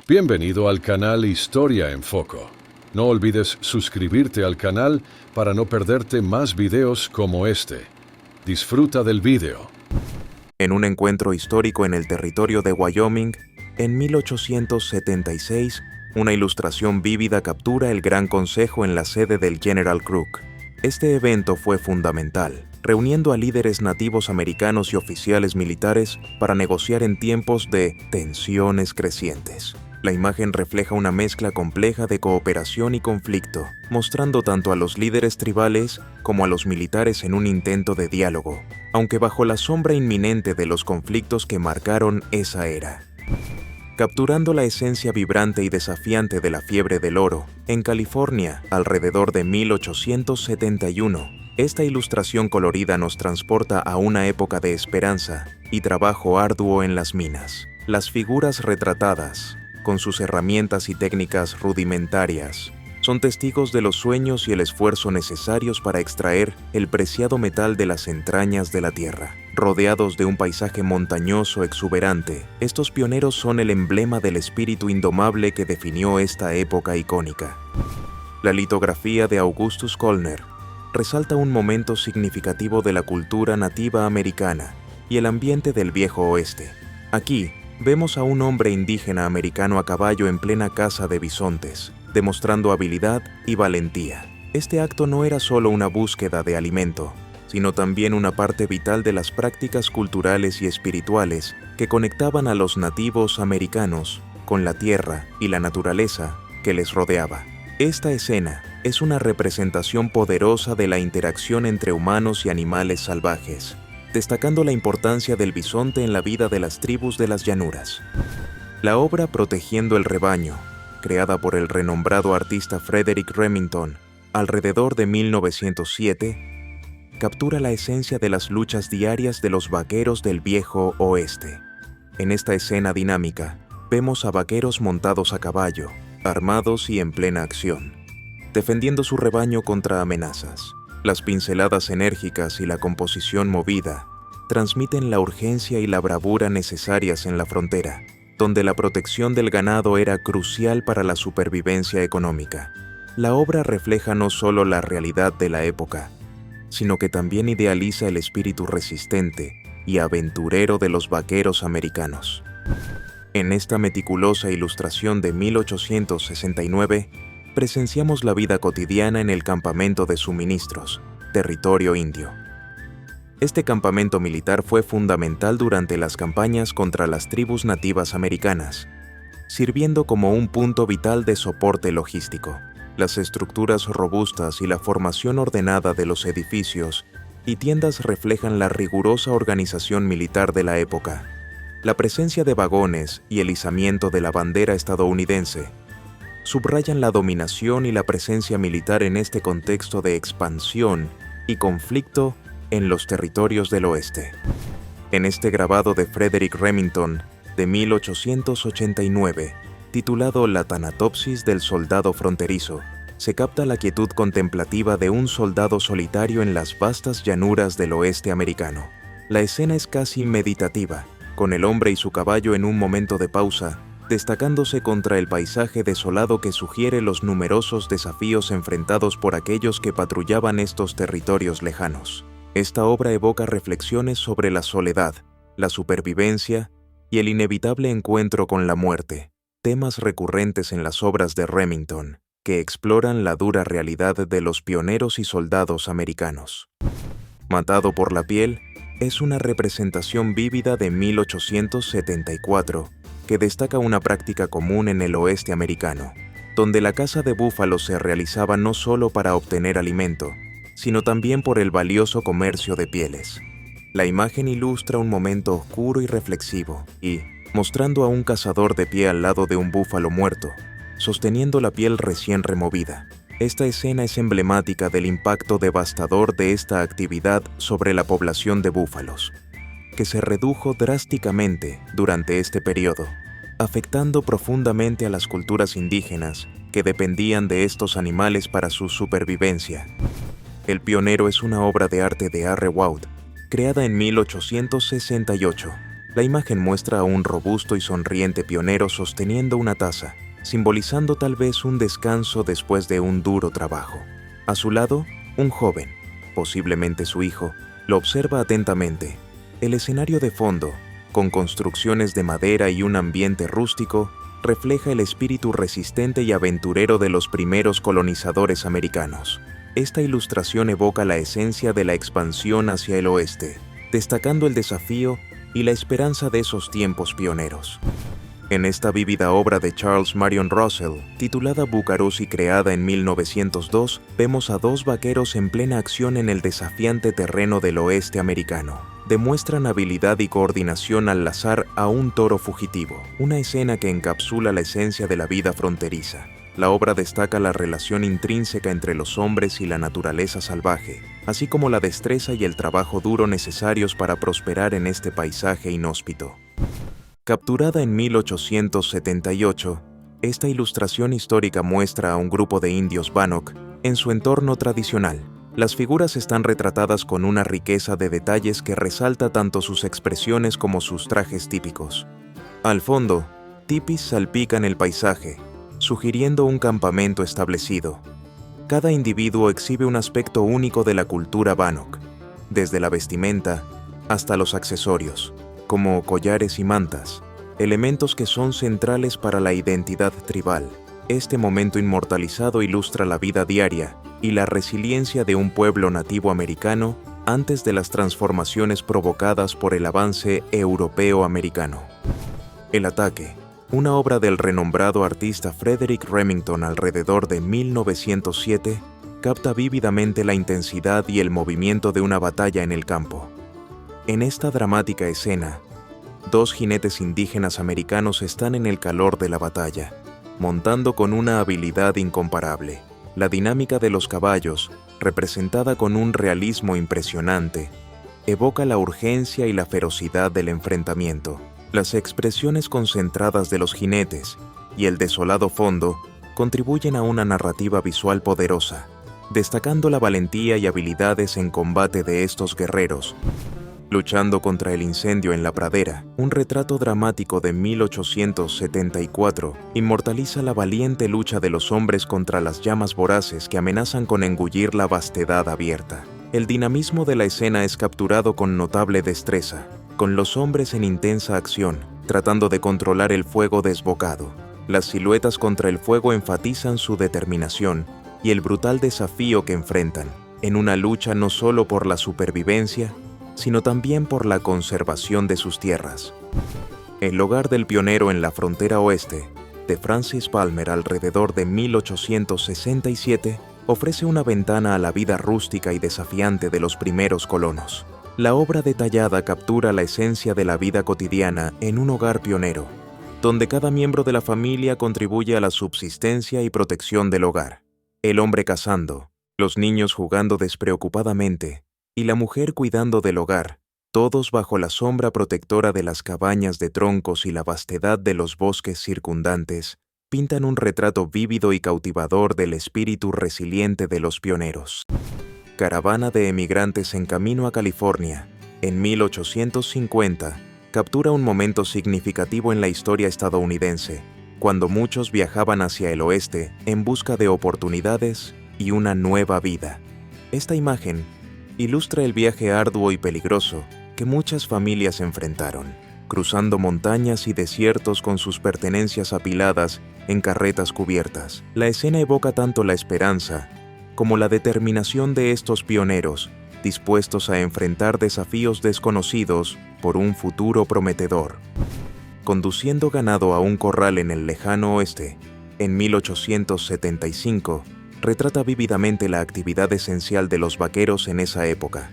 Bienvenido al canal Historia en Foco. No olvides suscribirte al canal para no perderte más videos como este. Disfruta del video. En un encuentro histórico en el territorio de Wyoming, en 1876, una ilustración vívida captura el Gran Consejo en la sede del General Crook. Este evento fue fundamental, reuniendo a líderes nativos americanos y oficiales militares para negociar en tiempos de tensiones crecientes. La imagen refleja una mezcla compleja de cooperación y conflicto, mostrando tanto a los líderes tribales como a los militares en un intento de diálogo, aunque bajo la sombra inminente de los conflictos que marcaron esa era. Capturando la esencia vibrante y desafiante de la fiebre del oro, en California, alrededor de 1871, esta ilustración colorida nos transporta a una época de esperanza y trabajo arduo en las minas. Las figuras retratadas, con sus herramientas y técnicas rudimentarias, son testigos de los sueños y el esfuerzo necesarios para extraer el preciado metal de las entrañas de la tierra. Rodeados de un paisaje montañoso exuberante, estos pioneros son el emblema del espíritu indomable que definió esta época icónica. La litografía de Augustus Colner resalta un momento significativo de la cultura nativa americana y el ambiente del viejo oeste. Aquí, vemos a un hombre indígena americano a caballo en plena caza de bisontes, demostrando habilidad y valentía. Este acto no era solo una búsqueda de alimento, sino también una parte vital de las prácticas culturales y espirituales que conectaban a los nativos americanos con la tierra y la naturaleza que les rodeaba. Esta escena es una representación poderosa de la interacción entre humanos y animales salvajes, destacando la importancia del bisonte en la vida de las tribus de las llanuras. La obra Protegiendo el rebaño, creada por el renombrado artista Frederick Remington alrededor de 1907, captura la esencia de las luchas diarias de los vaqueros del viejo oeste. En esta escena dinámica, vemos a vaqueros montados a caballo, armados y en plena acción, defendiendo su rebaño contra amenazas. Las pinceladas enérgicas y la composición movida transmiten la urgencia y la bravura necesarias en la frontera, donde la protección del ganado era crucial para la supervivencia económica. La obra refleja no solo la realidad de la época, sino que también idealiza el espíritu resistente y aventurero de los vaqueros americanos. En esta meticulosa ilustración de 1869, presenciamos la vida cotidiana en el campamento de suministros, territorio indio. Este campamento militar fue fundamental durante las campañas contra las tribus nativas americanas, sirviendo como un punto vital de soporte logístico. Las estructuras robustas y la formación ordenada de los edificios y tiendas reflejan la rigurosa organización militar de la época. La presencia de vagones y el izamiento de la bandera estadounidense subrayan la dominación y la presencia militar en este contexto de expansión y conflicto en los territorios del oeste. En este grabado de Frederick Remington de 1889, titulado La Tanatopsis del soldado fronterizo, se capta la quietud contemplativa de un soldado solitario en las vastas llanuras del oeste americano. La escena es casi meditativa, con el hombre y su caballo en un momento de pausa, destacándose contra el paisaje desolado que sugiere los numerosos desafíos enfrentados por aquellos que patrullaban estos territorios lejanos. Esta obra evoca reflexiones sobre la soledad, la supervivencia y el inevitable encuentro con la muerte, temas recurrentes en las obras de Remington, que exploran la dura realidad de los pioneros y soldados americanos. Matado por la piel es una representación vívida de 1874, que destaca una práctica común en el oeste americano, donde la caza de búfalos se realizaba no solo para obtener alimento, sino también por el valioso comercio de pieles. La imagen ilustra un momento oscuro y reflexivo, y, mostrando a un cazador de pie al lado de un búfalo muerto, sosteniendo la piel recién removida. Esta escena es emblemática del impacto devastador de esta actividad sobre la población de búfalos, que se redujo drásticamente durante este periodo, afectando profundamente a las culturas indígenas que dependían de estos animales para su supervivencia. El Pionero es una obra de arte de R. Wood, creada en 1868, La imagen muestra a un robusto y sonriente pionero sosteniendo una taza, simbolizando tal vez un descanso después de un duro trabajo. A su lado, un joven, posiblemente su hijo, lo observa atentamente. El escenario de fondo, con construcciones de madera y un ambiente rústico, refleja el espíritu resistente y aventurero de los primeros colonizadores americanos. Esta ilustración evoca la esencia de la expansión hacia el oeste, destacando el desafío y la esperanza de esos tiempos pioneros. En esta vívida obra de Charles Marion Russell, titulada Bucarós y creada en 1902, vemos a dos vaqueros en plena acción en el desafiante terreno del oeste americano. Demuestran habilidad y coordinación al lazar a un toro fugitivo, una escena que encapsula la esencia de la vida fronteriza. La obra destaca la relación intrínseca entre los hombres y la naturaleza salvaje, así como la destreza y el trabajo duro necesarios para prosperar en este paisaje inhóspito. Capturada en 1878, esta ilustración histórica muestra a un grupo de indios Bannock en su entorno tradicional. Las figuras están retratadas con una riqueza de detalles que resalta tanto sus expresiones como sus trajes típicos. Al fondo, tipis salpican el paisaje, sugiriendo un campamento establecido. Cada individuo exhibe un aspecto único de la cultura Bannock, desde la vestimenta hasta los accesorios, como collares y mantas, elementos que son centrales para la identidad tribal. Este momento inmortalizado ilustra la vida diaria y la resiliencia de un pueblo nativo americano antes de las transformaciones provocadas por el avance europeo-americano. El ataque, una obra del renombrado artista Frederick Remington alrededor de 1907, capta vívidamente la intensidad y el movimiento de una batalla en el campo. En esta dramática escena, dos jinetes indígenas americanos están en el calor de la batalla, montando con una habilidad incomparable. La dinámica de los caballos, representada con un realismo impresionante, evoca la urgencia y la ferocidad del enfrentamiento. Las expresiones concentradas de los jinetes y el desolado fondo contribuyen a una narrativa visual poderosa, destacando la valentía y habilidades en combate de estos guerreros. Luchando contra el incendio en la pradera, un retrato dramático de 1874 inmortaliza la valiente lucha de los hombres contra las llamas voraces que amenazan con engullir la vastedad abierta. El dinamismo de la escena es capturado con notable destreza, con los hombres en intensa acción, tratando de controlar el fuego desbocado. Las siluetas contra el fuego enfatizan su determinación y el brutal desafío que enfrentan, en una lucha no solo por la supervivencia, sino también por la conservación de sus tierras. El hogar del pionero en la frontera oeste, de Francis Palmer alrededor de 1867, ofrece una ventana a la vida rústica y desafiante de los primeros colonos. La obra detallada captura la esencia de la vida cotidiana en un hogar pionero, donde cada miembro de la familia contribuye a la subsistencia y protección del hogar. El hombre cazando, los niños jugando despreocupadamente, y la mujer cuidando del hogar, todos bajo la sombra protectora de las cabañas de troncos y la vastedad de los bosques circundantes, pintan un retrato vívido y cautivador del espíritu resiliente de los pioneros. Caravana de emigrantes en camino a California, en 1850, captura un momento significativo en la historia estadounidense, cuando muchos viajaban hacia el oeste en busca de oportunidades y una nueva vida. Esta imagen ilustra el viaje arduo y peligroso que muchas familias enfrentaron, cruzando montañas y desiertos con sus pertenencias apiladas en carretas cubiertas. La escena evoca tanto la esperanza como la determinación de estos pioneros, dispuestos a enfrentar desafíos desconocidos por un futuro prometedor. Conduciendo ganado a un corral en el lejano oeste, en 1875, retrata vívidamente la actividad esencial de los vaqueros en esa época.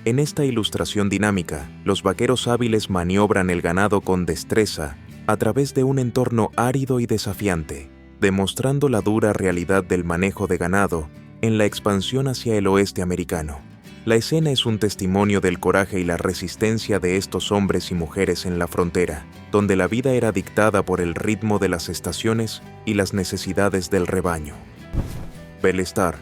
En esta ilustración dinámica, los vaqueros hábiles maniobran el ganado con destreza a través de un entorno árido y desafiante, demostrando la dura realidad del manejo de ganado en la expansión hacia el oeste americano. La escena es un testimonio del coraje y la resistencia de estos hombres y mujeres en la frontera, donde la vida era dictada por el ritmo de las estaciones y las necesidades del rebaño. Belle Starr,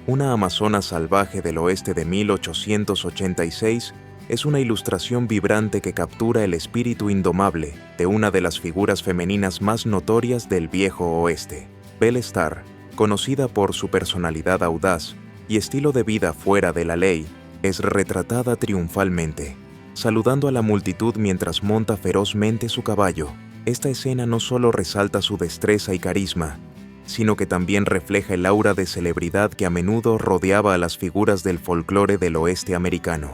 una amazona salvaje del oeste de 1886, es una ilustración vibrante que captura el espíritu indomable de una de las figuras femeninas más notorias del viejo oeste, Belle Starr, conocida por su personalidad audaz y estilo de vida fuera de la ley, es retratada triunfalmente, saludando a la multitud mientras monta ferozmente su caballo. Esta escena no solo resalta su destreza y carisma, sino que también refleja el aura de celebridad que a menudo rodeaba a las figuras del folclore del oeste americano.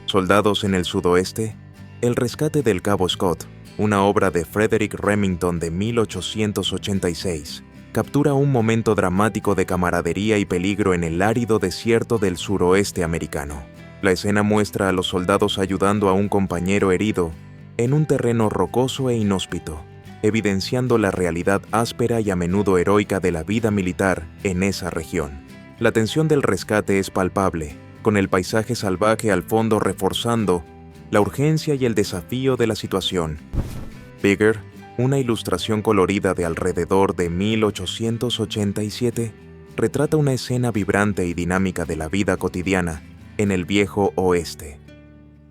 Soldados en el sudoeste, El rescate del Cabo Scott, una obra de Frederick Remington de 1886, captura un momento dramático de camaradería y peligro en el árido desierto del suroeste americano. La escena muestra a los soldados ayudando a un compañero herido en un terreno rocoso e inhóspito, evidenciando la realidad áspera y a menudo heroica de la vida militar en esa región. La tensión del rescate es palpable, con el paisaje salvaje al fondo reforzando la urgencia y el desafío de la situación. Bigger, una ilustración colorida de alrededor de 1887, retrata una escena vibrante y dinámica de la vida cotidiana en el viejo oeste.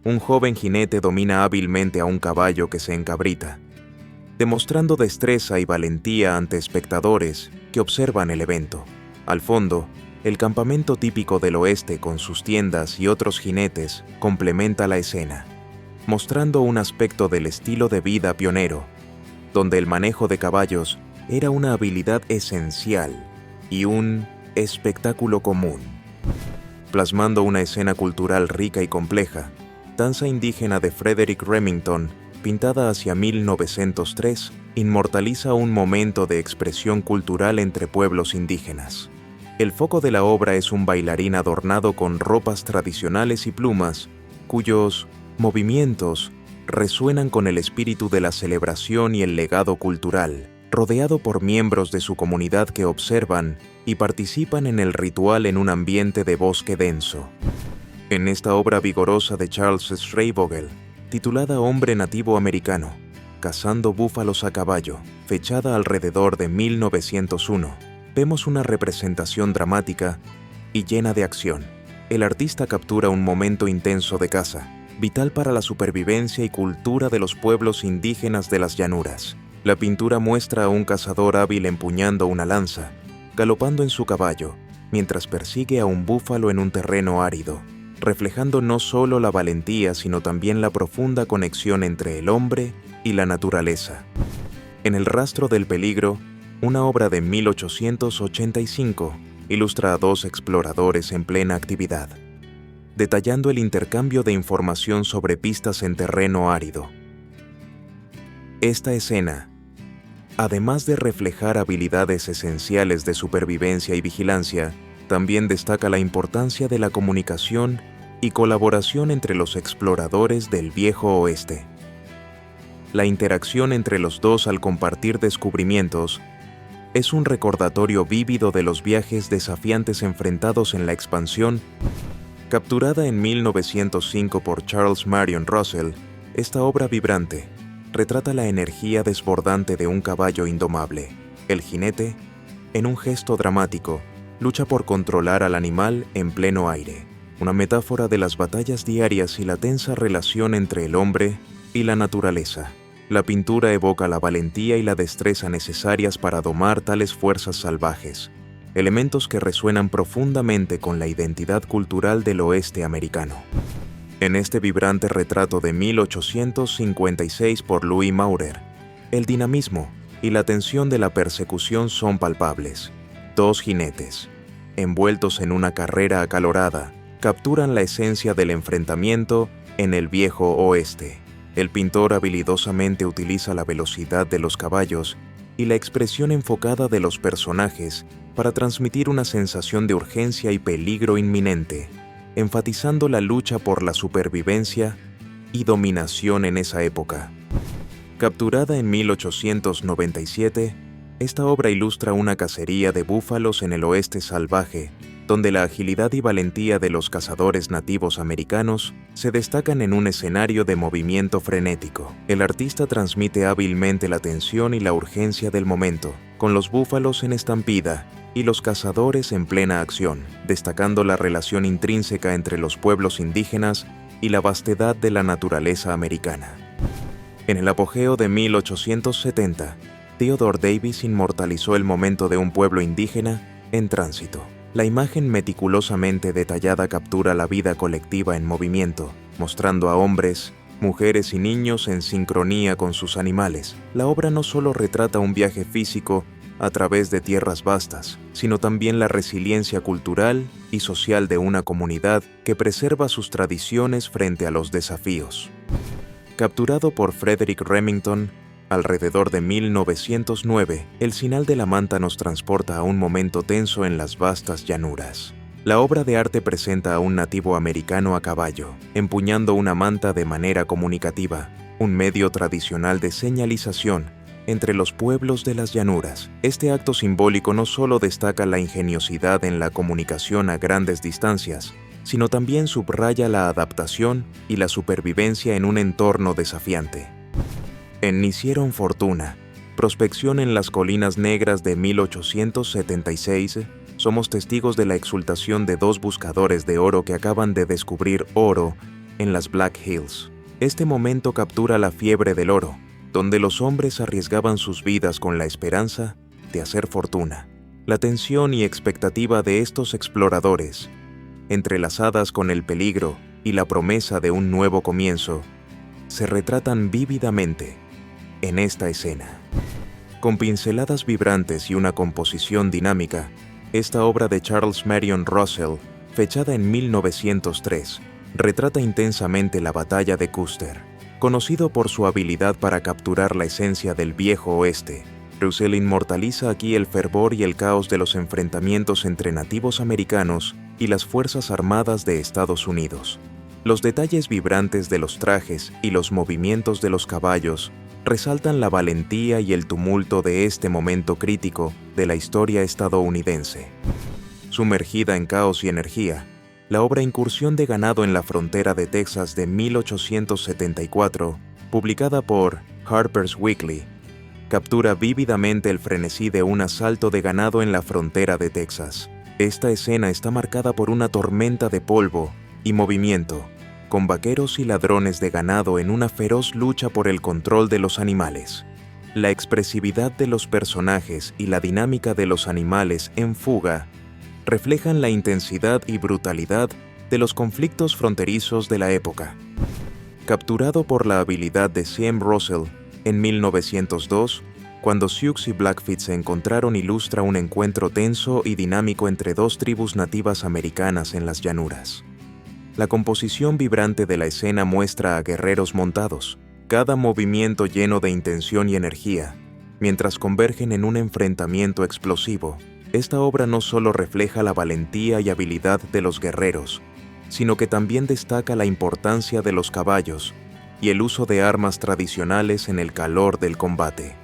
Un joven jinete domina hábilmente a un caballo que se encabrita, demostrando destreza y valentía ante espectadores que observan el evento. Al fondo, el campamento típico del oeste con sus tiendas y otros jinetes complementa la escena, mostrando un aspecto del estilo de vida pionero, donde el manejo de caballos era una habilidad esencial y un espectáculo común. Plasmando una escena cultural rica y compleja, Danza indígena de Frederick Remington, pintada hacia 1903, inmortaliza un momento de expresión cultural entre pueblos indígenas. El foco de la obra es un bailarín adornado con ropas tradicionales y plumas, cuyos movimientos resuenan con el espíritu de la celebración y el legado cultural, rodeado por miembros de su comunidad que observan y participan en el ritual en un ambiente de bosque denso. En esta obra vigorosa de Charles Schreibvogel, titulada Hombre nativo americano, cazando búfalos a caballo, fechada alrededor de 1901, vemos una representación dramática y llena de acción. El artista captura un momento intenso de caza, vital para la supervivencia y cultura de los pueblos indígenas de las llanuras. La pintura muestra a un cazador hábil empuñando una lanza, galopando en su caballo, mientras persigue a un búfalo en un terreno árido, reflejando no solo la valentía, sino también la profunda conexión entre el hombre y la naturaleza. En El rastro del peligro, una obra de 1885, ilustra a dos exploradores en plena actividad, detallando el intercambio de información sobre pistas en terreno árido. Esta escena, además de reflejar habilidades esenciales de supervivencia y vigilancia, también destaca la importancia de la comunicación y colaboración entre los exploradores del viejo oeste. La interacción entre los dos al compartir descubrimientos es un recordatorio vívido de los viajes desafiantes enfrentados en la expansión. Capturada en 1905 por Charles Marion Russell, esta obra vibrante retrata la energía desbordante de un caballo indomable. El jinete, en un gesto dramático, lucha por controlar al animal en pleno aire, una metáfora de las batallas diarias y la tensa relación entre el hombre y la naturaleza. La pintura evoca la valentía y la destreza necesarias para domar tales fuerzas salvajes, elementos que resuenan profundamente con la identidad cultural del oeste americano. En este vibrante retrato de 1856 por Louis Maurer, el dinamismo y la tensión de la persecución son palpables. Dos jinetes, envueltos en una carrera acalorada, capturan la esencia del enfrentamiento en el viejo oeste. El pintor habilidosamente utiliza la velocidad de los caballos y la expresión enfocada de los personajes para transmitir una sensación de urgencia y peligro inminente, enfatizando la lucha por la supervivencia y dominación en esa época. Capturada en 1897, esta obra ilustra una cacería de búfalos en el oeste salvaje, donde la agilidad y valentía de los cazadores nativos americanos se destacan en un escenario de movimiento frenético. El artista transmite hábilmente la tensión y la urgencia del momento, con los búfalos en estampida y los cazadores en plena acción, destacando la relación intrínseca entre los pueblos indígenas y la vastedad de la naturaleza americana. En el apogeo de 1870, Theodore Davis inmortalizó el momento de un pueblo indígena en tránsito. La imagen meticulosamente detallada captura la vida colectiva en movimiento, mostrando a hombres, mujeres y niños en sincronía con sus animales. La obra no solo retrata un viaje físico a través de tierras vastas, sino también la resiliencia cultural y social de una comunidad que preserva sus tradiciones frente a los desafíos. Capturado por Frederick Remington, alrededor de 1909, el Sinal de la Manta nos transporta a un momento tenso en las vastas llanuras. La obra de arte presenta a un nativo americano a caballo, empuñando una manta de manera comunicativa, un medio tradicional de señalización entre los pueblos de las llanuras. Este acto simbólico no solo destaca la ingeniosidad en la comunicación a grandes distancias, sino también subraya la adaptación y la supervivencia en un entorno desafiante. En Hicieron Fortuna, prospección en las colinas negras de 1876, somos testigos de la exultación de dos buscadores de oro que acaban de descubrir oro en las Black Hills. Este momento captura la fiebre del oro, donde los hombres arriesgaban sus vidas con la esperanza de hacer fortuna. La tensión y expectativa de estos exploradores, entrelazadas con el peligro y la promesa de un nuevo comienzo, se retratan vívidamente en esta escena. Con pinceladas vibrantes y una composición dinámica, esta obra de Charles Marion Russell, fechada en 1903, retrata intensamente la batalla de Custer. Conocido por su habilidad para capturar la esencia del viejo oeste, Russell inmortaliza aquí el fervor y el caos de los enfrentamientos entre nativos americanos y las Fuerzas Armadas de Estados Unidos. Los detalles vibrantes de los trajes y los movimientos de los caballos resaltan la valentía y el tumulto de este momento crítico de la historia estadounidense. Sumergida en caos y energía, la obra Incursión de ganado en la frontera de Texas de 1874, publicada por Harper's Weekly, captura vívidamente el frenesí de un asalto de ganado en la frontera de Texas. Esta escena está marcada por una tormenta de polvo y movimiento, con vaqueros y ladrones de ganado en una feroz lucha por el control de los animales. La expresividad de los personajes y la dinámica de los animales en fuga reflejan la intensidad y brutalidad de los conflictos fronterizos de la época. Capturado por la habilidad de C.M. Russell, en 1902, cuando Sioux y Blackfeet se encontraron, ilustra un encuentro tenso y dinámico entre dos tribus nativas americanas en las llanuras. La composición vibrante de la escena muestra a guerreros montados, cada movimiento lleno de intención y energía, mientras convergen en un enfrentamiento explosivo. Esta obra no solo refleja la valentía y habilidad de los guerreros, sino que también destaca la importancia de los caballos y el uso de armas tradicionales en el calor del combate.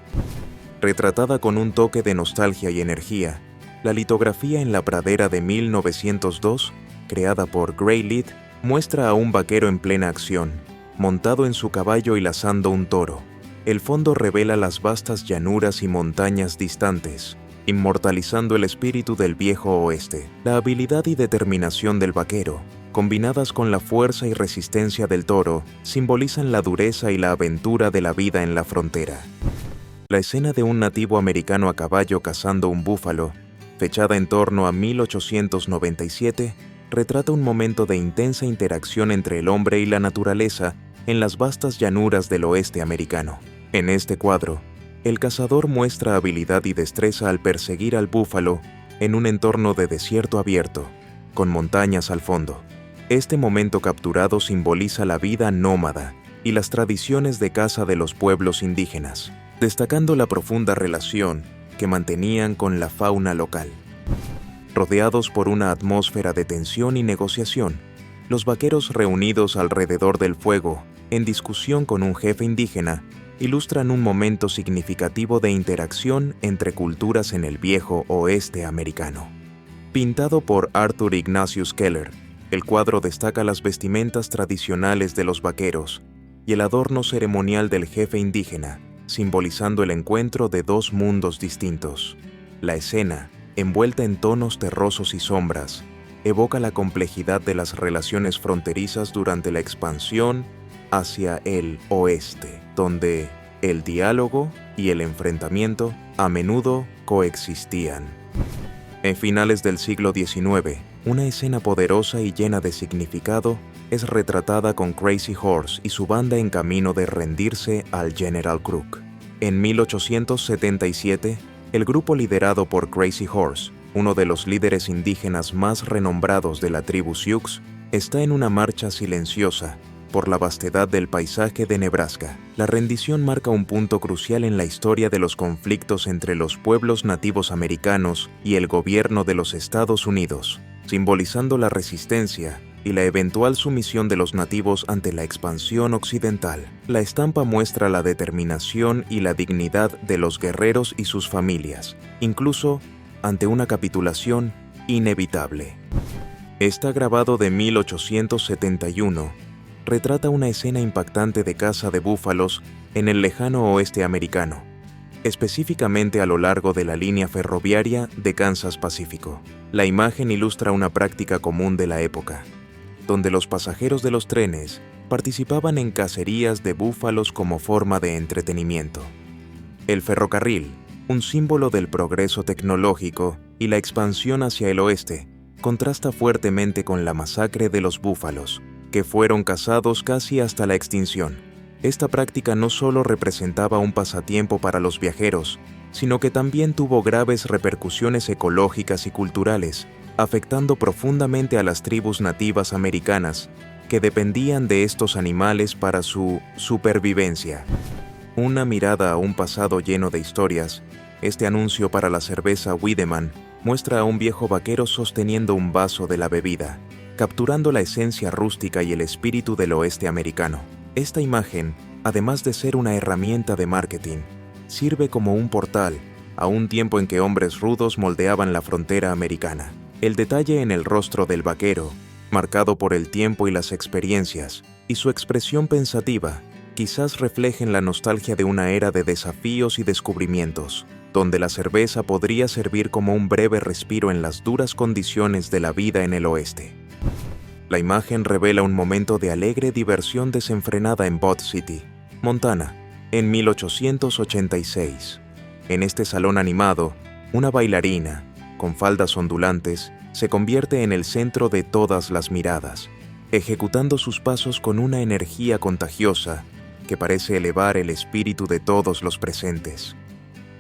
Retratada con un toque de nostalgia y energía, la litografía en la pradera de 1902, creada por Gray Lead, muestra a un vaquero en plena acción, montado en su caballo y lazando un toro. El fondo revela las vastas llanuras y montañas distantes, inmortalizando el espíritu del viejo oeste. La habilidad y determinación del vaquero, combinadas con la fuerza y resistencia del toro, simbolizan la dureza y la aventura de la vida en la frontera. La escena de un nativo americano a caballo cazando un búfalo, fechada en torno a 1897, retrata un momento de intensa interacción entre el hombre y la naturaleza en las vastas llanuras del oeste americano. En este cuadro, el cazador muestra habilidad y destreza al perseguir al búfalo en un entorno de desierto abierto, con montañas al fondo. Este momento capturado simboliza la vida nómada y las tradiciones de caza de los pueblos indígenas, destacando la profunda relación que mantenían con la fauna local. Rodeados por una atmósfera de tensión y negociación, los vaqueros reunidos alrededor del fuego, en discusión con un jefe indígena, ilustran un momento significativo de interacción entre culturas en el viejo oeste americano. Pintado por Arthur Ignatius Keller, el cuadro destaca las vestimentas tradicionales de los vaqueros y el adorno ceremonial del jefe indígena, simbolizando el encuentro de dos mundos distintos. La escena, envuelta en tonos terrosos y sombras, evoca la complejidad de las relaciones fronterizas durante la expansión hacia el oeste, donde el diálogo y el enfrentamiento a menudo coexistían. En finales del siglo XIX, una escena poderosa y llena de significado es retratada con Crazy Horse y su banda en camino de rendirse al General Crook. En 1877, el grupo liderado por Crazy Horse, uno de los líderes indígenas más renombrados de la tribu Sioux, está en una marcha silenciosa por la vastedad del paisaje de Nebraska. La rendición marca un punto crucial en la historia de los conflictos entre los pueblos nativos americanos y el gobierno de los Estados Unidos, simbolizando la resistencia y la eventual sumisión de los nativos ante la expansión occidental. La estampa muestra la determinación y la dignidad de los guerreros y sus familias, incluso ante una capitulación inevitable. Está grabado de 1871. Retrata una escena impactante de caza de búfalos en el lejano oeste americano, específicamente a lo largo de la línea ferroviaria de Kansas Pacífico. La imagen ilustra una práctica común de la época, donde los pasajeros de los trenes participaban en cacerías de búfalos como forma de entretenimiento. El ferrocarril, un símbolo del progreso tecnológico y la expansión hacia el oeste, contrasta fuertemente con la masacre de los búfalos, que fueron cazados casi hasta la extinción. Esta práctica no solo representaba un pasatiempo para los viajeros, sino que también tuvo graves repercusiones ecológicas y culturales, afectando profundamente a las tribus nativas americanas que dependían de estos animales para su supervivencia. Una mirada a un pasado lleno de historias, este anuncio para la cerveza Wiedemann muestra a un viejo vaquero sosteniendo un vaso de la bebida, capturando la esencia rústica y el espíritu del oeste americano. Esta imagen, además de ser una herramienta de marketing, sirve como un portal a un tiempo en que hombres rudos moldeaban la frontera americana. El detalle en el rostro del vaquero, marcado por el tiempo y las experiencias, y su expresión pensativa, quizás reflejen la nostalgia de una era de desafíos y descubrimientos, donde la cerveza podría servir como un breve respiro en las duras condiciones de la vida en el oeste. La imagen revela un momento de alegre diversión desenfrenada en Butte City, Montana, en 1886. En este salón animado, una bailarina, con faldas ondulantes, se convierte en el centro de todas las miradas, ejecutando sus pasos con una energía contagiosa que parece elevar el espíritu de todos los presentes.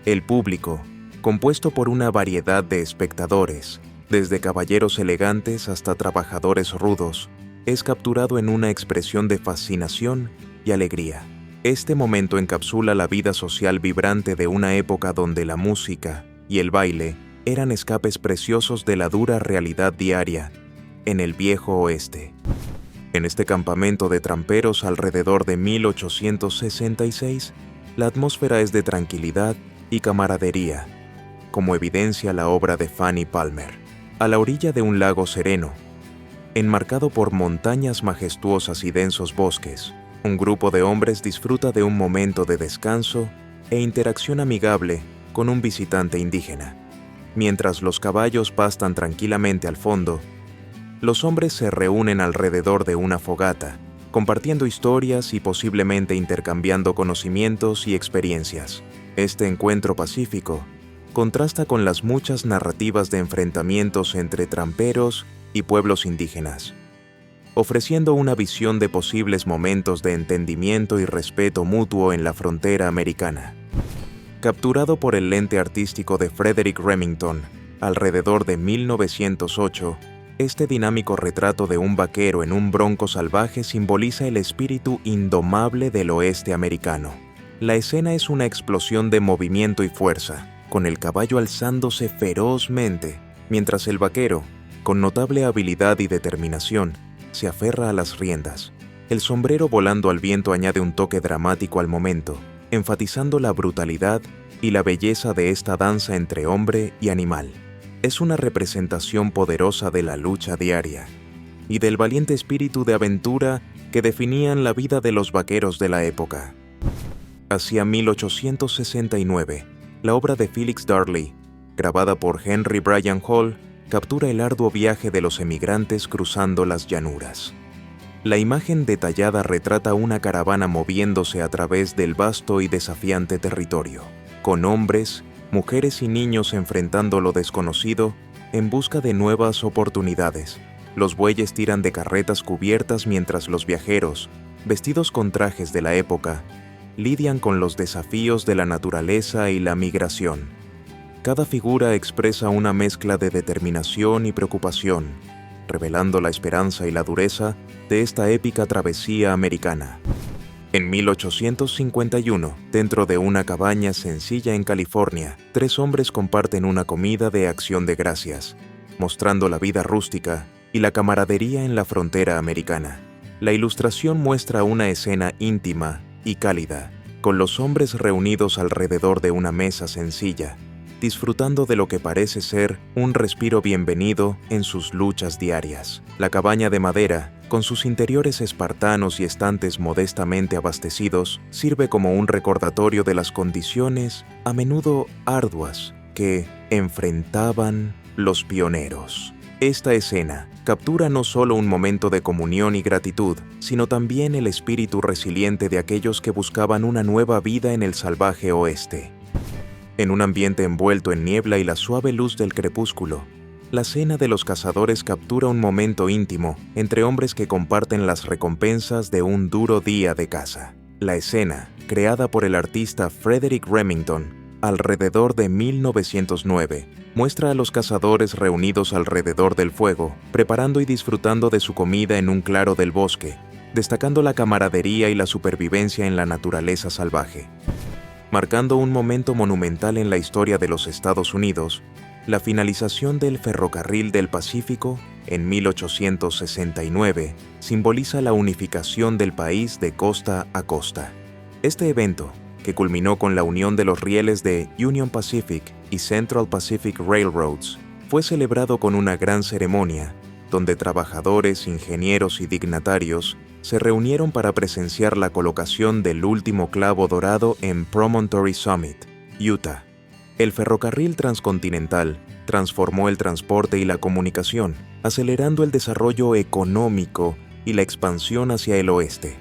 El público, compuesto por una variedad de espectadores, desde caballeros elegantes hasta trabajadores rudos, es capturado en una expresión de fascinación y alegría. Este momento encapsula la vida social vibrante de una época donde la música y el baile eran escapes preciosos de la dura realidad diaria en el viejo oeste. En este campamento de tramperos alrededor de 1866, la atmósfera es de tranquilidad y camaradería, como evidencia la obra de Fanny Palmer. A la orilla de un lago sereno, enmarcado por montañas majestuosas y densos bosques, un grupo de hombres disfruta de un momento de descanso e interacción amigable con un visitante indígena. Mientras los caballos pastan tranquilamente al fondo, los hombres se reúnen alrededor de una fogata, compartiendo historias y posiblemente intercambiando conocimientos y experiencias. Este encuentro pacífico contrasta con las muchas narrativas de enfrentamientos entre tramperos y pueblos indígenas, ofreciendo una visión de posibles momentos de entendimiento y respeto mutuo en la frontera americana. Capturado por el lente artístico de Frederick Remington alrededor de 1908, este dinámico retrato de un vaquero en un bronco salvaje simboliza el espíritu indomable del oeste americano. La escena es una explosión de movimiento y fuerza, con el caballo alzándose ferozmente, mientras el vaquero, con notable habilidad y determinación, se aferra a las riendas. El sombrero volando al viento añade un toque dramático al momento, enfatizando la brutalidad y la belleza de esta danza entre hombre y animal. Es una representación poderosa de la lucha diaria y del valiente espíritu de aventura que definían la vida de los vaqueros de la época. Hacia 1869, la obra de Felix Darley, grabada por Henry Bryan Hall, captura el arduo viaje de los emigrantes cruzando las llanuras. La imagen detallada retrata una caravana moviéndose a través del vasto y desafiante territorio, con hombres, mujeres y niños enfrentando lo desconocido en busca de nuevas oportunidades. Los bueyes tiran de carretas cubiertas mientras los viajeros, vestidos con trajes de la época, lidian con los desafíos de la naturaleza y la migración. Cada figura expresa una mezcla de determinación y preocupación, revelando la esperanza y la dureza de esta épica travesía americana. En 1851, dentro de una cabaña sencilla en California, 3 hombres comparten una comida de acción de gracias, mostrando la vida rústica y la camaradería en la frontera americana. La ilustración muestra una escena íntima y cálida, con los hombres reunidos alrededor de una mesa sencilla, disfrutando de lo que parece ser un respiro bienvenido en sus luchas diarias. La cabaña de madera, con sus interiores espartanos y estantes modestamente abastecidos, sirve como un recordatorio de las condiciones, a menudo arduas, que enfrentaban los pioneros. Esta escena captura no solo un momento de comunión y gratitud, sino también el espíritu resiliente de aquellos que buscaban una nueva vida en el salvaje oeste. En un ambiente envuelto en niebla y la suave luz del crepúsculo, la cena de los cazadores captura un momento íntimo entre hombres que comparten las recompensas de un duro día de caza. La escena, creada por el artista Frederick Remington alrededor de 1909, muestra a los cazadores reunidos alrededor del fuego, preparando y disfrutando de su comida en un claro del bosque, destacando la camaradería y la supervivencia en la naturaleza salvaje. Marcando un momento monumental en la historia de los Estados Unidos, la finalización del Ferrocarril del Pacífico en 1869 simboliza la unificación del país de costa a costa. Este evento, que culminó con la unión de los rieles de Union Pacific y Central Pacific Railroads, fue celebrado con una gran ceremonia, donde trabajadores, ingenieros y dignatarios se reunieron para presenciar la colocación del último clavo dorado en Promontory Summit, Utah. El ferrocarril transcontinental transformó el transporte y la comunicación, acelerando el desarrollo económico y la expansión hacia el oeste.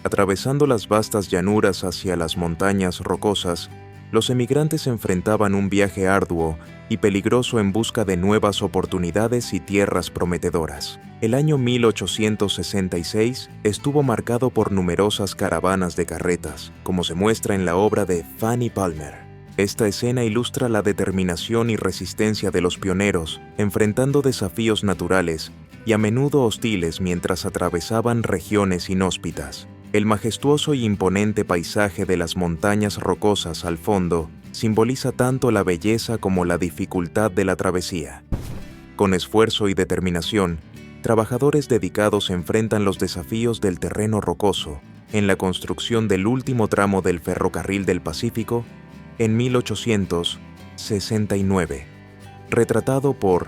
Atravesando las vastas llanuras hacia las montañas rocosas, los emigrantes enfrentaban un viaje arduo y peligroso en busca de nuevas oportunidades y tierras prometedoras. El año 1866 estuvo marcado por numerosas caravanas de carretas, como se muestra en la obra de Fanny Palmer. Esta escena ilustra la determinación y resistencia de los pioneros, enfrentando desafíos naturales y a menudo hostiles mientras atravesaban regiones inhóspitas. El majestuoso y imponente paisaje de las montañas rocosas al fondo simboliza tanto la belleza como la dificultad de la travesía. Con esfuerzo y determinación, trabajadores dedicados enfrentan los desafíos del terreno rocoso en la construcción del último tramo del Ferrocarril del Pacífico en 1869. Retratado por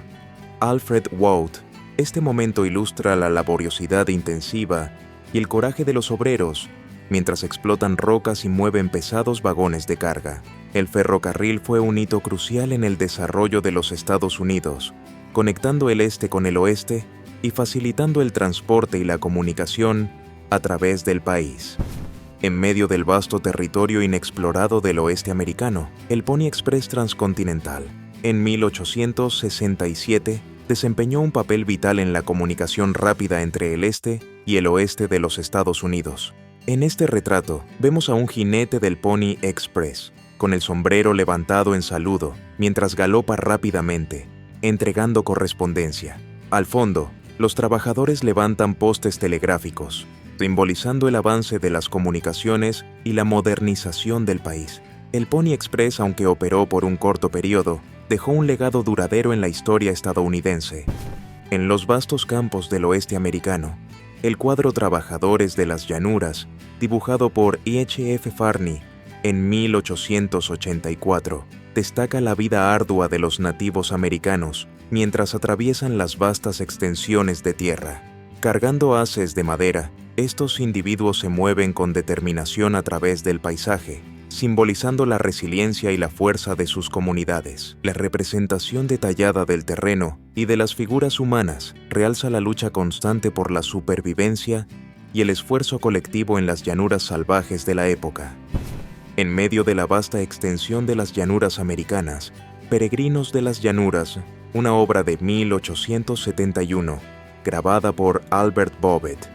Alfred Wout, este momento ilustra la laboriosidad intensiva y el coraje de los obreros mientras explotan rocas y mueven pesados vagones de carga. El ferrocarril fue un hito crucial en el desarrollo de los Estados Unidos, conectando el este con el oeste y facilitando el transporte y la comunicación a través del país. En medio del vasto territorio inexplorado del oeste americano, el Pony Express transcontinental, en 1867, desempeñó un papel vital en la comunicación rápida entre el este y el oeste de los Estados Unidos. En este retrato, vemos a un jinete del Pony Express, con el sombrero levantado en saludo, mientras galopa rápidamente, entregando correspondencia. Al fondo, los trabajadores levantan postes telegráficos, simbolizando el avance de las comunicaciones y la modernización del país. El Pony Express, aunque operó por un corto periodo, dejó un legado duradero en la historia estadounidense. En los vastos campos del oeste americano, el cuadro Trabajadores de las Llanuras, dibujado por H.F. Farney en 1884, destaca la vida ardua de los nativos americanos mientras atraviesan las vastas extensiones de tierra. Cargando haces de madera, estos individuos se mueven con determinación a través del paisaje, simbolizando la resiliencia y la fuerza de sus comunidades. La representación detallada del terreno y de las figuras humanas realza la lucha constante por la supervivencia y el esfuerzo colectivo en las llanuras salvajes de la época. En medio de la vasta extensión de las llanuras americanas, Peregrinos de las Llanuras, una obra de 1871, grabada por Albert Bobbitt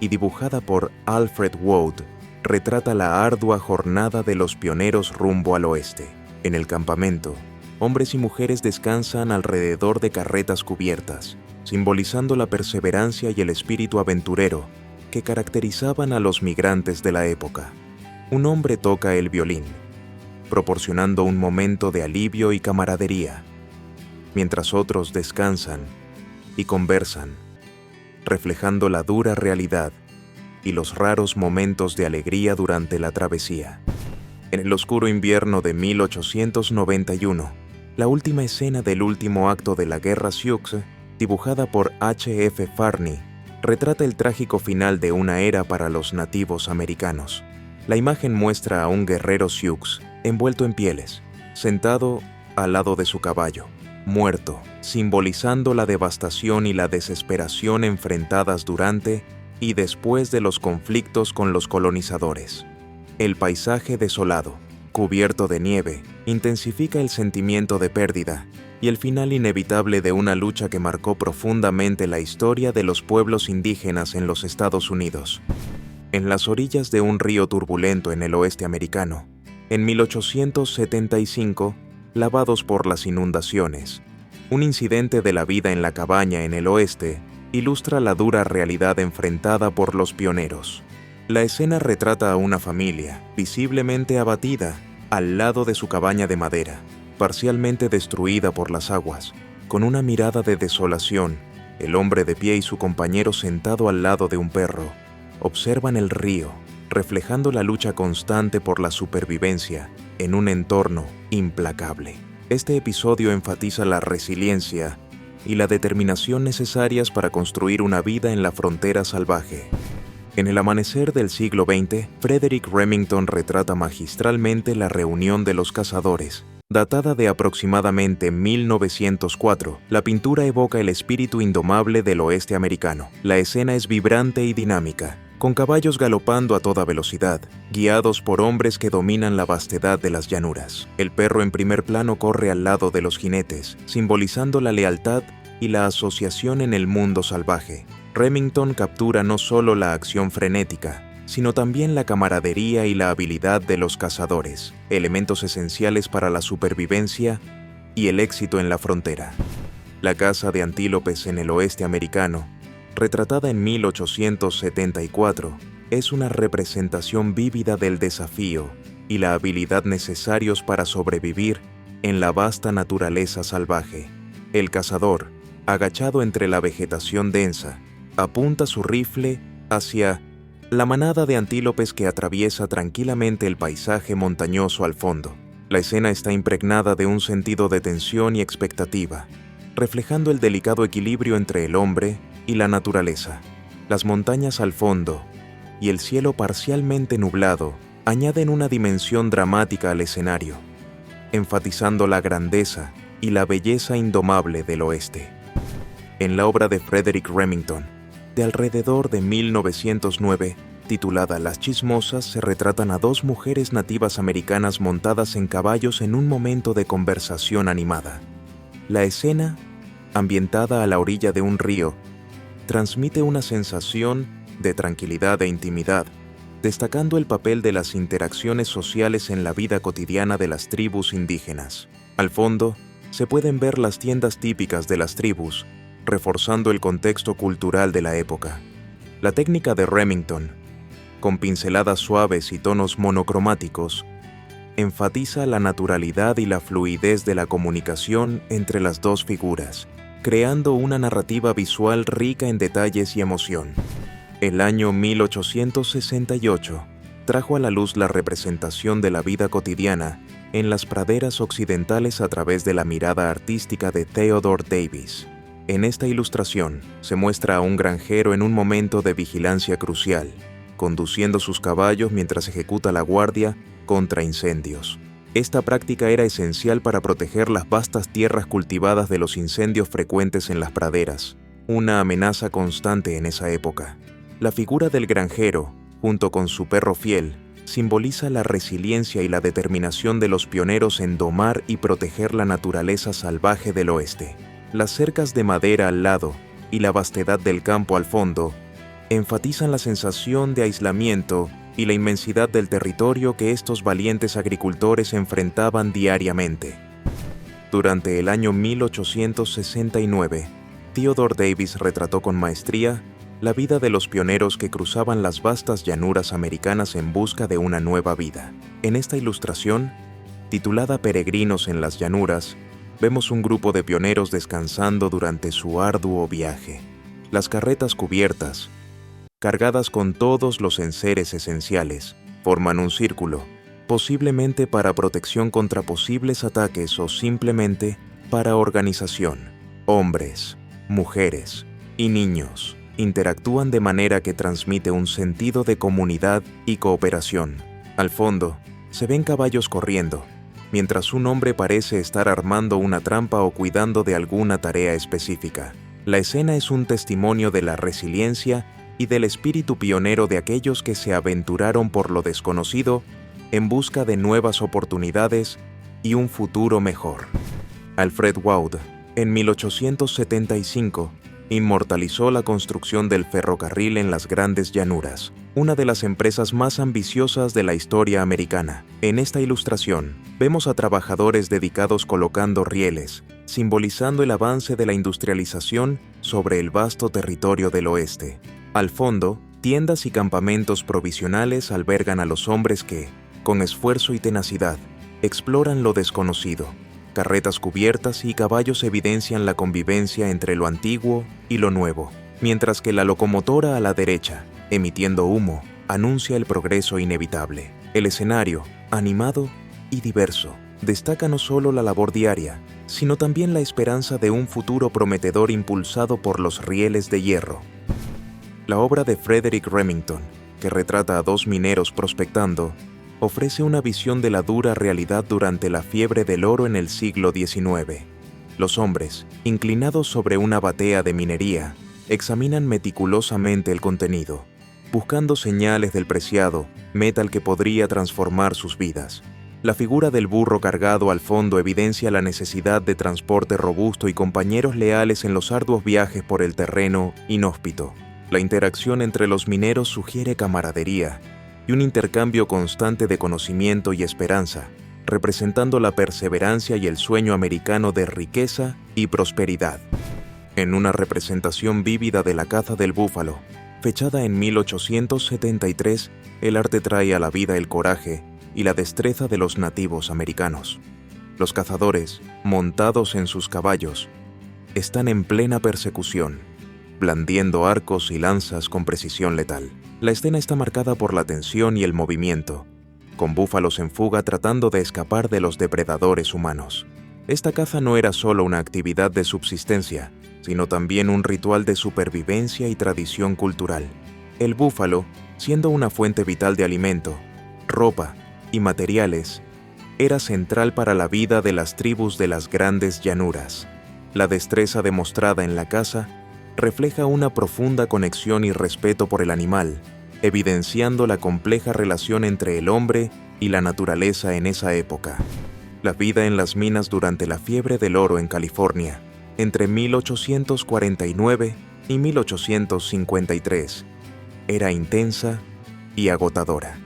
y dibujada por Alfred Wood, retrata la ardua jornada de los pioneros rumbo al oeste. En el campamento, hombres y mujeres descansan alrededor de carretas cubiertas, simbolizando la perseverancia y el espíritu aventurero que caracterizaban a los migrantes de la época. Un hombre toca el violín, proporcionando un momento de alivio y camaradería, mientras otros descansan y conversan, reflejando la dura realidad y los raros momentos de alegría durante la travesía. En el oscuro invierno de 1891, la última escena del último acto de la Guerra Sioux, dibujada por H.F. Farney, retrata el trágico final de una era para los nativos americanos. La imagen muestra a un guerrero Sioux, envuelto en pieles, sentado al lado de su caballo, muerto, simbolizando la devastación y la desesperación enfrentadas durante y después de los conflictos con los colonizadores. El paisaje desolado, cubierto de nieve, intensifica el sentimiento de pérdida y el final inevitable de una lucha que marcó profundamente la historia de los pueblos indígenas en los Estados Unidos. En las orillas de un río turbulento en el oeste americano, en 1875, lavados por las inundaciones, un incidente de la vida en la cabaña en el oeste ilustra la dura realidad enfrentada por los pioneros. La escena retrata a una familia, visiblemente abatida, al lado de su cabaña de madera, parcialmente destruida por las aguas. Con una mirada de desolación, el hombre de pie y su compañero sentado al lado de un perro, observan el río, reflejando la lucha constante por la supervivencia en un entorno implacable. Este episodio enfatiza la resiliencia y la determinación necesarias para construir una vida en la frontera salvaje. En el amanecer del siglo XX, Frederick Remington retrata magistralmente la reunión de los cazadores. Datada de aproximadamente 1904, la pintura evoca el espíritu indomable del oeste americano. La escena es vibrante y dinámica, con caballos galopando a toda velocidad, guiados por hombres que dominan la vastedad de las llanuras. El perro en primer plano corre al lado de los jinetes, simbolizando la lealtad y la asociación en el mundo salvaje. Remington captura no solo la acción frenética, sino también la camaradería y la habilidad de los cazadores, elementos esenciales para la supervivencia y el éxito en la frontera. La caza de antílopes en el oeste americano, retratada en 1874, es una representación vívida del desafío y la habilidad necesarios para sobrevivir en la vasta naturaleza salvaje. El cazador, agachado entre la vegetación densa, apunta su rifle hacia la manada de antílopes que atraviesa tranquilamente el paisaje montañoso al fondo. La escena está impregnada de un sentido de tensión y expectativa, reflejando el delicado equilibrio entre el hombre y la naturaleza. Las montañas al fondo y el cielo parcialmente nublado añaden una dimensión dramática al escenario, enfatizando la grandeza y la belleza indomable del oeste. En la obra de Frederick Remington, de alrededor de 1909, titulada Las Chismosas, se retratan a dos mujeres nativas americanas montadas en caballos en un momento de conversación animada. La escena, ambientada a la orilla de un río, transmite una sensación de tranquilidad e intimidad, destacando el papel de las interacciones sociales en la vida cotidiana de las tribus indígenas. Al fondo, se pueden ver las tiendas típicas de las tribus, reforzando el contexto cultural de la época. La técnica de Remington, con pinceladas suaves y tonos monocromáticos, enfatiza la naturalidad y la fluidez de la comunicación entre las dos figuras, creando una narrativa visual rica en detalles y emoción. El año 1868 trajo a la luz la representación de la vida cotidiana en las praderas occidentales a través de la mirada artística de Theodore Davis. En esta ilustración se muestra a un granjero en un momento de vigilancia crucial, conduciendo sus caballos mientras ejecuta la guardia contra incendios. Esta práctica era esencial para proteger las vastas tierras cultivadas de los incendios frecuentes en las praderas, una amenaza constante en esa época. La figura del granjero, junto con su perro fiel, simboliza la resiliencia y la determinación de los pioneros en domar y proteger la naturaleza salvaje del oeste. Las cercas de madera al lado y la vastedad del campo al fondo enfatizan la sensación de aislamiento y la inmensidad del territorio que estos valientes agricultores enfrentaban diariamente. Durante el año 1869, Theodore Davis retrató con maestría la vida de los pioneros que cruzaban las vastas llanuras americanas en busca de una nueva vida. En esta ilustración, titulada Peregrinos en las llanuras, vemos un grupo de pioneros descansando durante su arduo viaje. Las carretas cubiertas, cargadas con todos los enseres esenciales, forman un círculo, posiblemente para protección contra posibles ataques o simplemente para organización. Hombres, mujeres y niños interactúan de manera que transmite un sentido de comunidad y cooperación. Al fondo, se ven caballos corriendo, mientras un hombre parece estar armando una trampa o cuidando de alguna tarea específica. La escena es un testimonio de la resiliencia y del espíritu pionero de aquellos que se aventuraron por lo desconocido en busca de nuevas oportunidades y un futuro mejor. Alfred Wood, en 1875, inmortalizó la construcción del ferrocarril en las Grandes Llanuras, una de las empresas más ambiciosas de la historia americana. En esta ilustración, vemos a trabajadores dedicados colocando rieles, simbolizando el avance de la industrialización sobre el vasto territorio del oeste. Al fondo, tiendas y campamentos provisionales albergan a los hombres que, con esfuerzo y tenacidad, exploran lo desconocido. Carretas cubiertas y caballos evidencian la convivencia entre lo antiguo y lo nuevo, mientras que la locomotora a la derecha, emitiendo humo, anuncia el progreso inevitable. El escenario, animado y diverso, destaca no solo la labor diaria, sino también la esperanza de un futuro prometedor impulsado por los rieles de hierro. La obra de Frederick Remington, que retrata a dos mineros prospectando, ofrece una visión de la dura realidad durante la fiebre del oro en el siglo XIX. Los hombres, inclinados sobre una batea de minería, examinan meticulosamente el contenido, buscando señales del preciado metal que podría transformar sus vidas. La figura del burro cargado al fondo evidencia la necesidad de transporte robusto y compañeros leales en los arduos viajes por el terreno inhóspito. La interacción entre los mineros sugiere camaradería y un intercambio constante de conocimiento y esperanza, representando la perseverancia y el sueño americano de riqueza y prosperidad. En una representación vívida de la caza del búfalo, fechada en 1873, el arte trae a la vida el coraje y la destreza de los nativos americanos. Los cazadores, montados en sus caballos, están en plena persecución, blandiendo arcos y lanzas con precisión letal. La escena está marcada por la tensión y el movimiento, con búfalos en fuga tratando de escapar de los depredadores humanos. Esta caza no era solo una actividad de subsistencia, sino también un ritual de supervivencia y tradición cultural. El búfalo, siendo una fuente vital de alimento, ropa y materiales, era central para la vida de las tribus de las Grandes Llanuras. La destreza demostrada en la caza refleja una profunda conexión y respeto por el animal, evidenciando la compleja relación entre el hombre y la naturaleza en esa época. La vida en las minas durante la fiebre del oro en California, entre 1849 y 1853, era intensa y agotadora.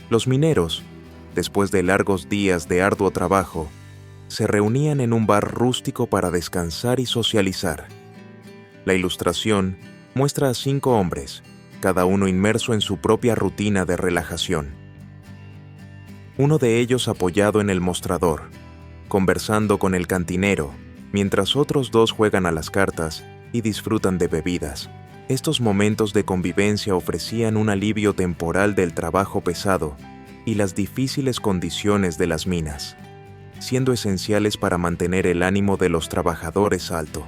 Los mineros, después de largos días de arduo trabajo, se reunían en un bar rústico para descansar y socializar. La ilustración muestra a 5 hombres, cada uno inmerso en su propia rutina de relajación. Uno de ellos apoyado en el mostrador, conversando con el cantinero, mientras otros 2 juegan a las cartas y disfrutan de bebidas. Estos momentos de convivencia ofrecían un alivio temporal del trabajo pesado y las difíciles condiciones de las minas, siendo esenciales para mantener el ánimo de los trabajadores alto.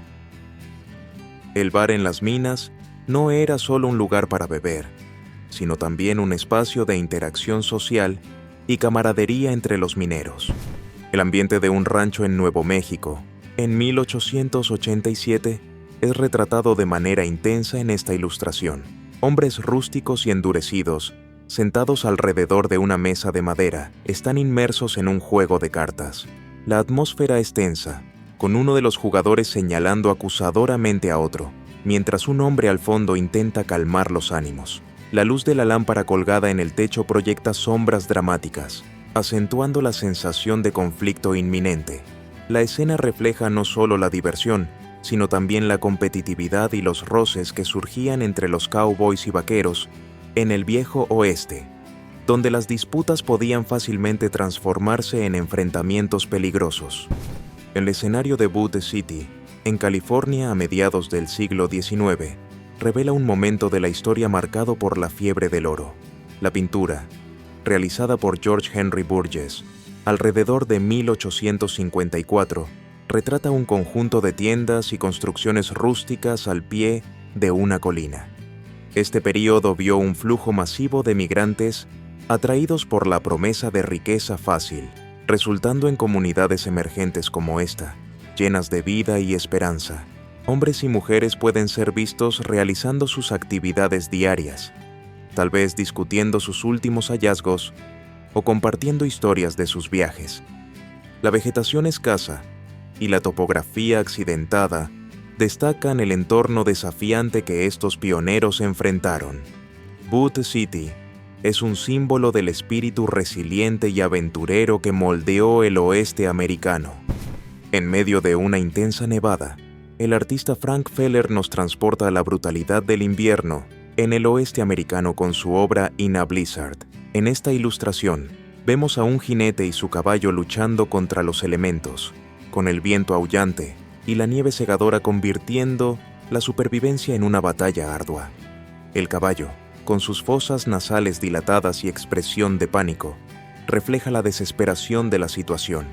El bar en las minas no era solo un lugar para beber, sino también un espacio de interacción social y camaradería entre los mineros. El ambiente de un rancho en Nuevo México, en 1887, es retratado de manera intensa en esta ilustración. Hombres rústicos y endurecidos, sentados alrededor de una mesa de madera, están inmersos en un juego de cartas. La atmósfera es tensa, con uno de los jugadores señalando acusadoramente a otro, mientras un hombre al fondo intenta calmar los ánimos. La luz de la lámpara colgada en el techo proyecta sombras dramáticas, acentuando la sensación de conflicto inminente. La escena refleja no solo la diversión, sino también la competitividad y los roces que surgían entre los cowboys y vaqueros en el viejo oeste, donde las disputas podían fácilmente transformarse en enfrentamientos peligrosos. El escenario de Butte City, en California a mediados del siglo XIX, revela un momento de la historia marcado por la fiebre del oro. La pintura, realizada por George Henry Burgess, alrededor de 1854, retrata un conjunto de tiendas y construcciones rústicas al pie de una colina. Este período vio un flujo masivo de migrantes atraídos por la promesa de riqueza fácil, resultando en comunidades emergentes como esta, llenas de vida y esperanza. Hombres y mujeres pueden ser vistos realizando sus actividades diarias, tal vez discutiendo sus últimos hallazgos o compartiendo historias de sus viajes. La vegetación escasa y la topografía accidentada destacan el entorno desafiante que estos pioneros enfrentaron. Butte City es un símbolo del espíritu resiliente y aventurero que moldeó el oeste americano. En medio de una intensa nevada, el artista Frank Feller nos transporta a la brutalidad del invierno en el oeste americano con su obra In a Blizzard. En esta ilustración, vemos a un jinete y su caballo luchando contra los elementos, con el viento aullante y la nieve cegadora convirtiendo la supervivencia en una batalla ardua. El caballo, con sus fosas nasales dilatadas y expresión de pánico, refleja la desesperación de la situación,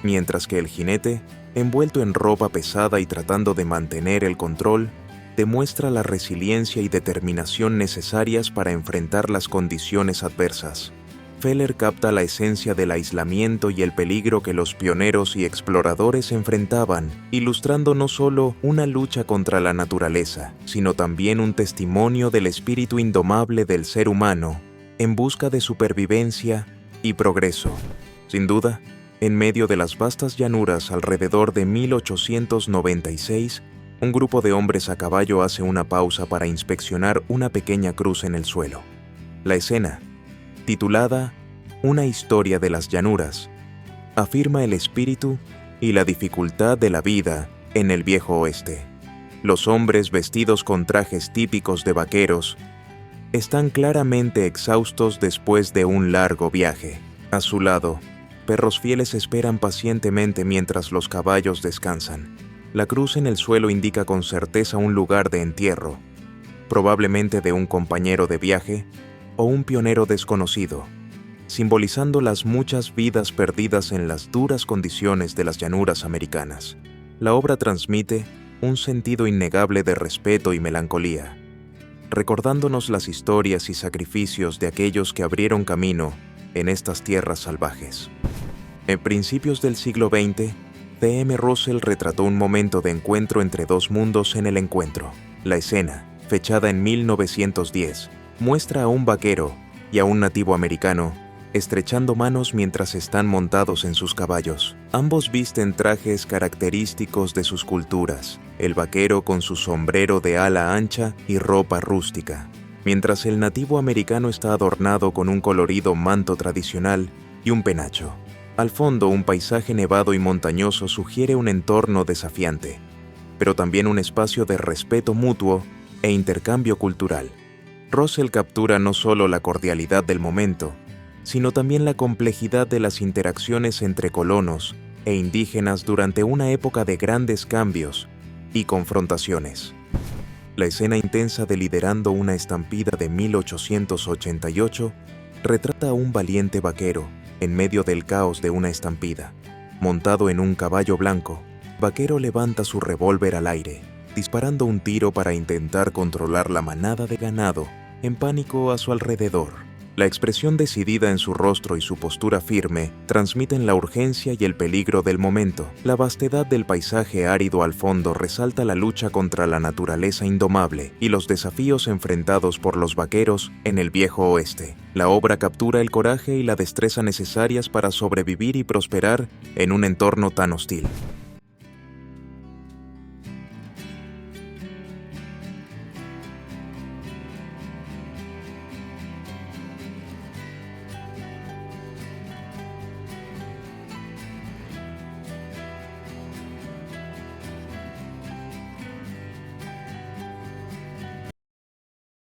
mientras que el jinete, envuelto en ropa pesada y tratando de mantener el control, demuestra la resiliencia y determinación necesarias para enfrentar las condiciones adversas. Feller capta la esencia del aislamiento y el peligro que los pioneros y exploradores enfrentaban, ilustrando no solo una lucha contra la naturaleza, sino también un testimonio del espíritu indomable del ser humano en busca de supervivencia y progreso. Sin duda, en medio de las vastas llanuras alrededor de 1896, un grupo de hombres a caballo hace una pausa para inspeccionar una pequeña cruz en el suelo. La escena, titulada Una historia de las llanuras, afirma el espíritu y la dificultad de la vida en el viejo oeste. Los hombres vestidos con trajes típicos de vaqueros están claramente exhaustos después de un largo viaje. A su lado, perros fieles esperan pacientemente mientras los caballos descansan. La cruz en el suelo indica con certeza un lugar de entierro, probablemente de un compañero de viaje o un pionero desconocido, simbolizando las muchas vidas perdidas en las duras condiciones de las llanuras americanas. La obra transmite un sentido innegable de respeto y melancolía, recordándonos las historias y sacrificios de aquellos que abrieron camino en estas tierras salvajes. En principios del siglo XX, C.M. Russell retrató un momento de encuentro entre dos mundos en el encuentro. La escena, fechada en 1910, muestra a un vaquero y a un nativo americano estrechando manos mientras están montados en sus caballos. Ambos visten trajes característicos de sus culturas, el vaquero con su sombrero de ala ancha y ropa rústica, mientras el nativo americano está adornado con un colorido manto tradicional y un penacho. Al fondo, un paisaje nevado y montañoso sugiere un entorno desafiante, pero también un espacio de respeto mutuo e intercambio cultural. Russell captura no solo la cordialidad del momento, sino también la complejidad de las interacciones entre colonos e indígenas durante una época de grandes cambios y confrontaciones. La escena intensa de liderando una estampida de 1888 retrata a un valiente vaquero en medio del caos de una estampida. Montado en un caballo blanco, Vaquero levanta su revólver al aire, disparando un tiro para intentar controlar la manada de ganado en pánico a su alrededor. La expresión decidida en su rostro y su postura firme transmiten la urgencia y el peligro del momento. La vastedad del paisaje árido al fondo resalta la lucha contra la naturaleza indomable y los desafíos enfrentados por los vaqueros en el viejo oeste. La obra captura el coraje y la destreza necesarias para sobrevivir y prosperar en un entorno tan hostil.